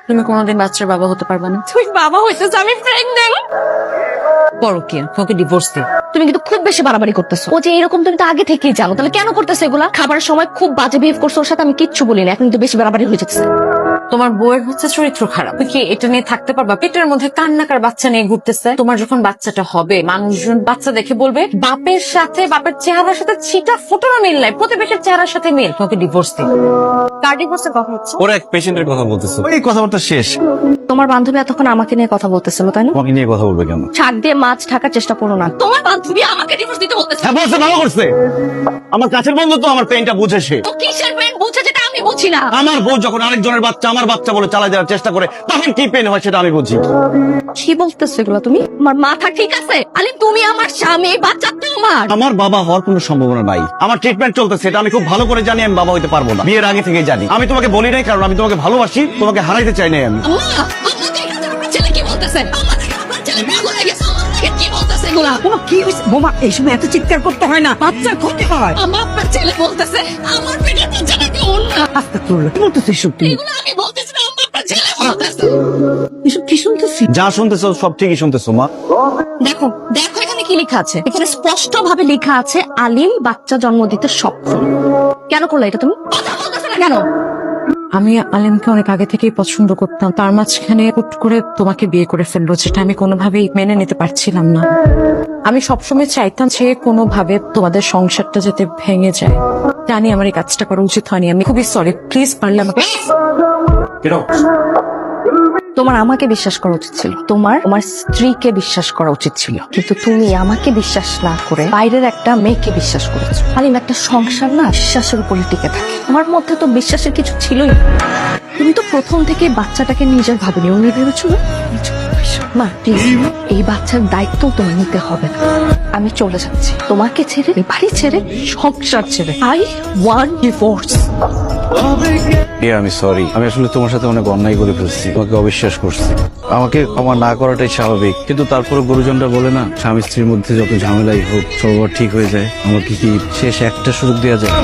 তুমি কোনোদিন বাচ্চার বাবা হতে পারবে না। তুই বাবা হইতেছ, আমি প্রেগন্যান্ট। পরকীয়া, তোমাকে ডিভোর্স দিই। তুমি কিন্তু খুব বেশি বাড়াবাড়ি করতেছো। ও যে এরকম তুমি তো আগে থেকেই জানো, তাহলে কেন করতেছো এগুলা? খাবারের সময় খুব বাজে বিহেভ করছো ওর সাথে, আমি কিচ্ছু বলিনি, এখন কিন্তু বেশি বাড়াবাড়ি হয়ে যাচ্ছে। তোমার বউয়ের হচ্ছে চরিত্র খারাপ। তুমি কি এটা নিয়ে থাকতে পারবা? পেটের মধ্যে কান্নাকার বাচ্চা নিয়ে ঘুরতেছে। তোমার যখন বাচ্চাটা হবে, মানুষজন বাচ্চা দেখে বলবে বাপের সাথে, বাপের চেহারার সাথে ছিটা ফোটানো মিল নাই, প্রতিবেশীর চেহারার সাথে মিল। তোমাকে ডিভোর্স দিই। কার ডিভোর্সের কথা হচ্ছে? ওরা এক পেশেন্টের কথা বলতেছে, ওই কথাবার্তা শেষ। তোমার বান্ধবী এতক্ষণ আমাকে নিয়ে কথা বলতেছিল, তাই না? তোমাকে নিয়ে কথা বলবে কেন? ছাড় দিয়ে মাছ ঢাকার চেষ্টা করো না। তোমার বান্ধবী আমাকে ডিভোর্স দিতে বলতেছে। হ্যাঁ বলছে, ভালো করছে। আমার কাছের বন্ধু তো, আমার পেইনটা বুঝে সে। তো কিসের পেন বুঝে যেটা আমি বুঝি না? আমার বউ যখন আরেকজনের বাচ্চা আমার বাচ্চা বলে চালা দেওয়ার চেষ্টা করে, তখন কি পেন হয় সেটা আমি বুঝি। কি বলতেছো এগুলো তুমি? আমার মাথা ঠিক আছে? আলি তুমি আমার স্বামী, বাচ্চা তোমার। আমার বাবা হওয়ার কোনো সম্ভাবনা নাই। আমার ট্রিটমেন্ট চলতেছে, এটা আমি খুব ভালো করে জানি। আমি বাবা হইতে পারবো না, বিয়ের আগে থেকে জানি। আমি তোমাকে বলি নাই কারণ আমি তোমাকে ভালোবাসি, তোমাকে হারাইতে চাই নাই আমি। ছেলে কি বলতেছে? আমার ছেলে পাগল হয়ে গেছে। কি বলতেছে এগুলা? বোমা কি হয়েছে? বোমা এই সময় এত চিৎকার করতে হয় না, বাচ্চার ক্ষতি হয়। আমার ছেলে বলতেছে আমার পেটের বাচ্চাটাকে অন্য। আস্তাগফিরুল্লাহ, কি বলতেছে এসব তুমি? এগুলো আমি বলতেছি না, আমার ছেলে বলতেছে। এসব কি শুনতেছি? যা শুনতেছো সব ঠিকই শুনতেছো মা। দেখো দেখো এখানে কি লেখা আছে? এখানে স্পষ্ট ভাবে লেখা আছে আলিম বাচ্চা জন্ম দিতে সক্ষম। কেন করলে এটা তুমি? কথা বলতেছো না কেন? আমি আলিমকে অনেক আগে থেকেই পছন্দ করতাম, তার মাঝখানে হুট করে তোমাকে বিয়ে করে ফেললো, যেটা আমি কোনোভাবেই মেনে নিতে পারছিলাম না। আমি সবসময় চাইতাম যে কোনোভাবে তোমাদের সংসারটা যাতে ভেঙে যায়। জানি আমার এই কাজটা করা উচিত হয়নি, আমি খুবই সরি। প্লিজ পারলে আমাকে। তোমার আমাকে বিশ্বাস করা উচিত ছিল, তোমার স্ত্রীকে বিশ্বাস করা উচিত ছিল, কিন্তু তুমি আমাকে বিশ্বাস না করে বাইরের একটা মেয়েকে বিশ্বাস করেছো। আলিম, একটা সংসার না বিশ্বাসের উপরে টিকে থাকে। আমার মধ্যে তো বিশ্বাসের কিছু ছিলই না। তুমি তো প্রথম থেকে বাচ্চাটাকে নিজের ভাবনি, অন্য ভেবেছো না? মা প্লিজ, এই বাচ্চার দায়িত্ব তোমার নিতে হবে না। আমি চলে যাচ্ছি, তোমাকে ছেড়ে, বাড়ি ছেড়ে, সংসার ছেড়ে। I want divorce. আমি সরি, আমি আসলে তোমার সাথে অনেক অন্যায় করে ফেলছি, তোমাকে অবিশ্বাস করছি। আমাকে ক্ষমা না করাটাই স্বাভাবিক, কিন্তু তারপরে গুরুজনরা বলে না, স্বামী স্ত্রীর মধ্যে যত ঝামেলাই হোক সব ঠিক হয়ে যায়। আমাকে কি শেষ একটা সুযোগ দেওয়া যায়?